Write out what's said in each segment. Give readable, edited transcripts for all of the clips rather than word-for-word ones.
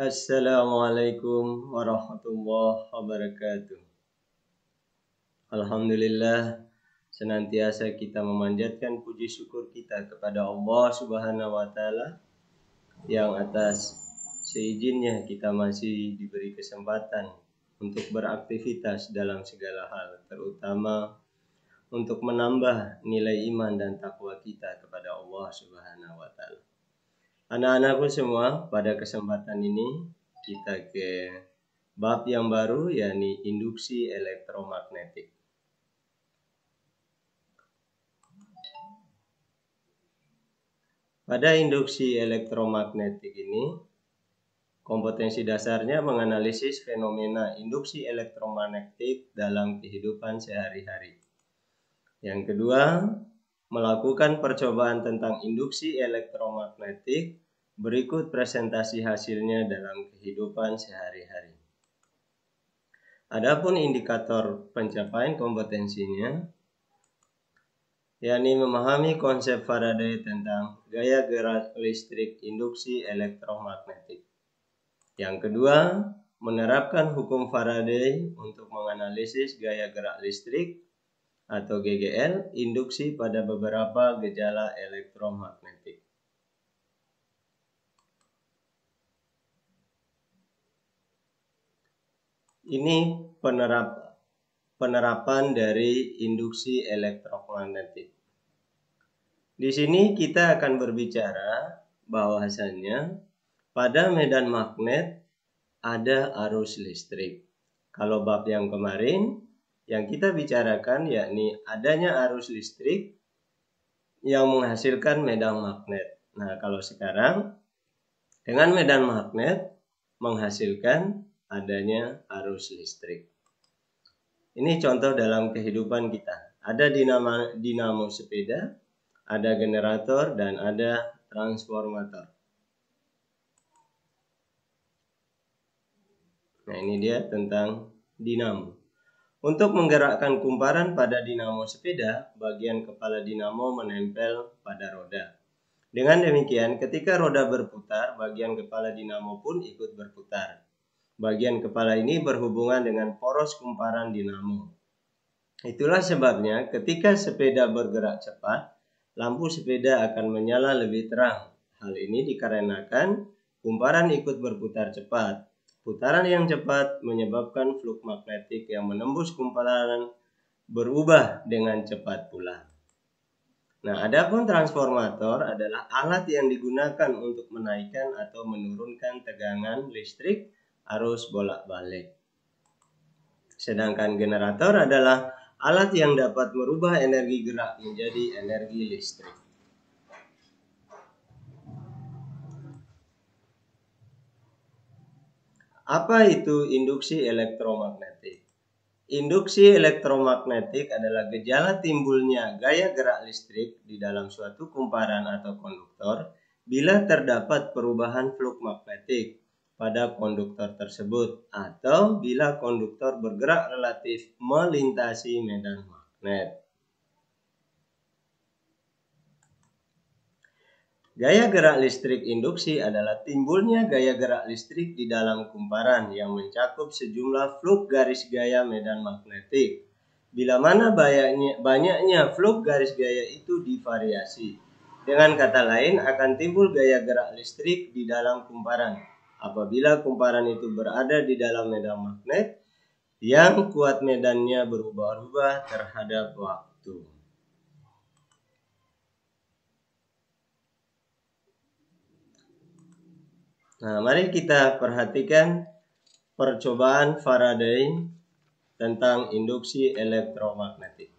Assalamualaikum warahmatullahi wabarakatuh. Alhamdulillah, senantiasa kita memanjatkan puji syukur kita kepada Allah Subhanahu wa Ta'ala yang atas seizinnya kita masih diberi kesempatan untuk beraktivitas dalam segala hal, terutama untuk menambah nilai iman dan takwa kita kepada Allah Subhanahu wa Ta'ala. Anak-anakku semua, pada kesempatan ini kita ke bab yang baru, yakni induksi elektromagnetik. Pada induksi elektromagnetik ini, kompetensi dasarnya menganalisis fenomena induksi elektromagnetik dalam kehidupan sehari-hari. Yang kedua, melakukan percobaan tentang induksi elektromagnetik. Berikut presentasi hasilnya dalam kehidupan sehari-hari. Adapun indikator pencapaian kompetensinya, yakni memahami konsep Faraday tentang gaya gerak listrik induksi elektromagnetik. Yang kedua, menerapkan hukum Faraday untuk menganalisis gaya gerak listrik atau GGL induksi pada beberapa gejala elektromagnetik. Ini penerapan dari induksi elektromagnetik. Di sini kita akan berbicara bahwasannya pada medan magnet ada arus listrik. Kalau bab yang kemarin yang kita bicarakan yakni adanya arus listrik yang menghasilkan medan magnet. Nah, kalau sekarang dengan medan magnet menghasilkan adanya arus listrik. Ini contoh dalam kehidupan kita. Ada dinamo sepeda, ada generator, dan ada transformator. Nah, ini dia tentang dinamo. Untuk menggerakkan kumparan pada dinamo sepeda, bagian kepala dinamo menempel pada roda. Dengan demikian, ketika roda berputar, bagian kepala dinamo pun ikut berputar. Bagian kepala ini berhubungan dengan poros kumparan dinamo. Itulah sebabnya ketika sepeda bergerak cepat, lampu sepeda akan menyala lebih terang. Hal ini dikarenakan kumparan ikut berputar cepat. Putaran yang cepat menyebabkan flux magnetik yang menembus kumparan berubah dengan cepat pula. Nah, adapun transformator adalah alat yang digunakan untuk menaikkan atau menurunkan tegangan listrik arus bolak-balik. Sedangkan generator adalah alat yang dapat merubah energi gerak menjadi energi listrik. Apa itu induksi elektromagnetik? Induksi elektromagnetik adalah gejala timbulnya gaya gerak listrik di dalam suatu kumparan atau konduktor bila terdapat perubahan flux magnetik pada konduktor tersebut atau bila konduktor bergerak relatif melintasi medan magnet. Gaya gerak listrik induksi adalah timbulnya gaya gerak listrik di dalam kumparan yang mencakup sejumlah flux garis gaya medan magnetik. Bila mana banyaknya flux garis gaya itu divariasi. Dengan kata lain, akan timbul gaya gerak listrik di dalam kumparan apabila kumparan itu berada di dalam medan magnet yang kuat medannya berubah-ubah terhadap waktu. Nah, mari kita perhatikan percobaan Faraday tentang induksi elektromagnetik.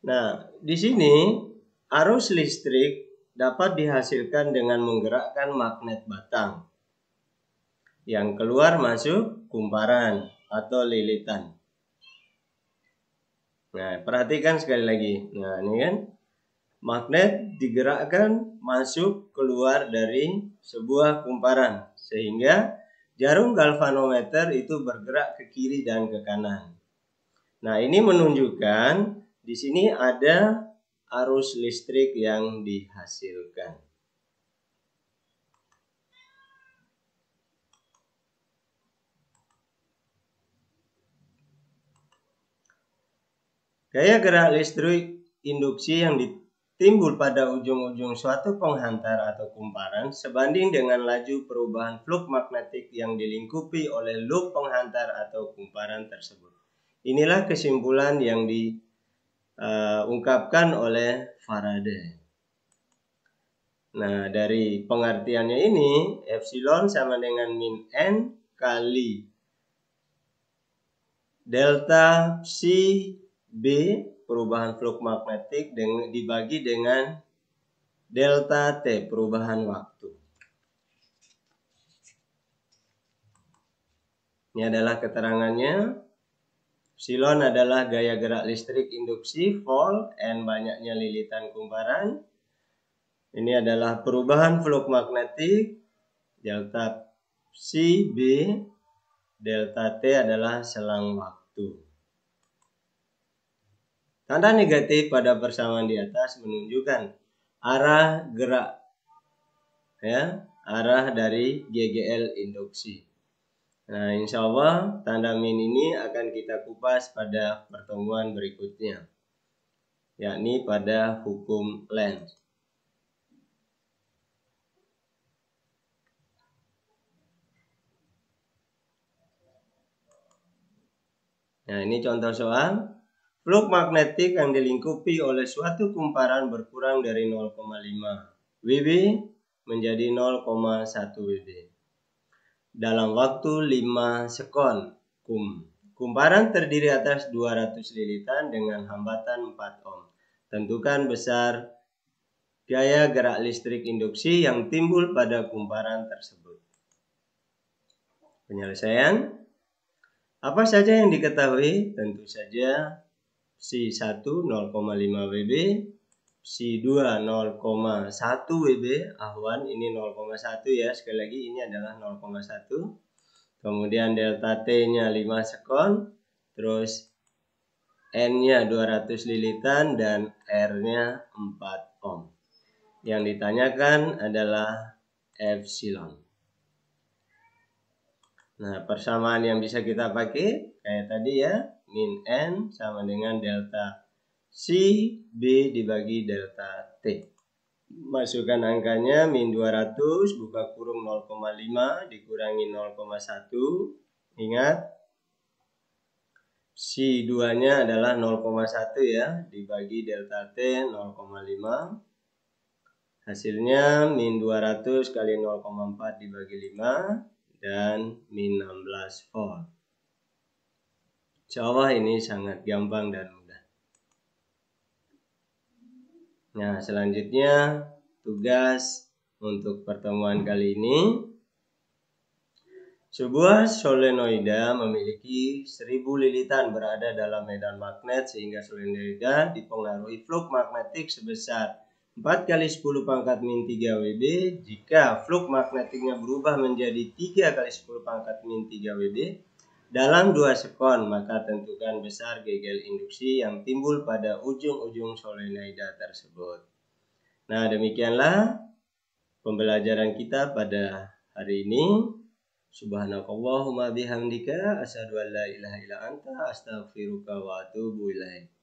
Nah, di sini arus listrik dapat dihasilkan dengan menggerakkan magnet batang yang keluar masuk kumparan atau lilitan. Nah, perhatikan sekali lagi. Nah, ini kan magnet digerakkan masuk keluar dari sebuah kumparan sehingga jarum galvanometer itu bergerak ke kiri dan ke kanan. Nah, ini menunjukkan di sini ada arus listrik yang dihasilkan. Gaya gerak listrik induksi yang timbul pada ujung-ujung suatu penghantar atau kumparan sebanding dengan laju perubahan flux magnetik yang dilingkupi oleh loop penghantar atau kumparan tersebut. Inilah kesimpulan yang diungkapkan oleh Faraday. Nah, dari pengertiannya ini, epsilon sama dengan min N kali delta psi B perubahan flux magnetik dibagi dengan delta T perubahan waktu. Ini adalah keterangannya. Epsilon adalah gaya gerak listrik induksi, volt, N banyaknya lilitan kumparan. Ini adalah perubahan flux magnetik, delta psi B, delta T adalah selang waktu. Tanda negatif pada persamaan di atas menunjukkan arah gerak, arah dari GGL induksi. Nah, insya Allah tanda min ini akan kita kupas pada pertemuan berikutnya, yakni pada hukum Lenz. Nah, ini contoh soal. Flux magnetik yang dilingkupi oleh suatu kumparan berkurang dari 0,5 Wb menjadi 0,1 Wb dalam waktu 5 sekon. Kumparan terdiri atas 200 lilitan dengan hambatan 4 ohm. Tentukan besar gaya gerak listrik induksi yang timbul pada kumparan tersebut. Penyelesaian. Apa saja yang diketahui? Tentu saja psi 1 0,5 Wb, psi 2 0,1 Wb, ahwan ini 0,1 ya, sekali lagi ini adalah 0,1. Kemudian delta T-nya 5 sekon, terus N-nya 200 lilitan dan R-nya 4 ohm. Yang ditanyakan adalah epsilon. Nah, persamaan yang bisa kita pakai kayak tadi ya, min N sama dengan delta psi B dibagi delta T. Masukkan angkanya min 200 buka kurung 0,5 dikurangi 0,1. Ingat psi 2-nya adalah 0,1 ya, dibagi delta T 0,5. Hasilnya min 200 kali 0,4 dibagi 5 dan min 16 volt. Insya Allah ini sangat gampang dan mudah. Nah, selanjutnya tugas untuk pertemuan kali ini. Sebuah solenoida memiliki 1000 lilitan berada dalam medan magnet sehingga solenoida dipengaruhi flux magnetik sebesar 4 kali 10 pangkat min 3 Wb. Jika flux magnetiknya berubah menjadi 3 kali 10 pangkat min 3 Wb dalam 2 sekon, maka tentukan besar GGL induksi yang timbul pada ujung-ujung solenoida tersebut. Nah, demikianlah pembelajaran kita pada hari ini. Subhanakallahumma bihamdika asyhadu an la ilaha illa anta astaghfiruka wa atubu ilaik.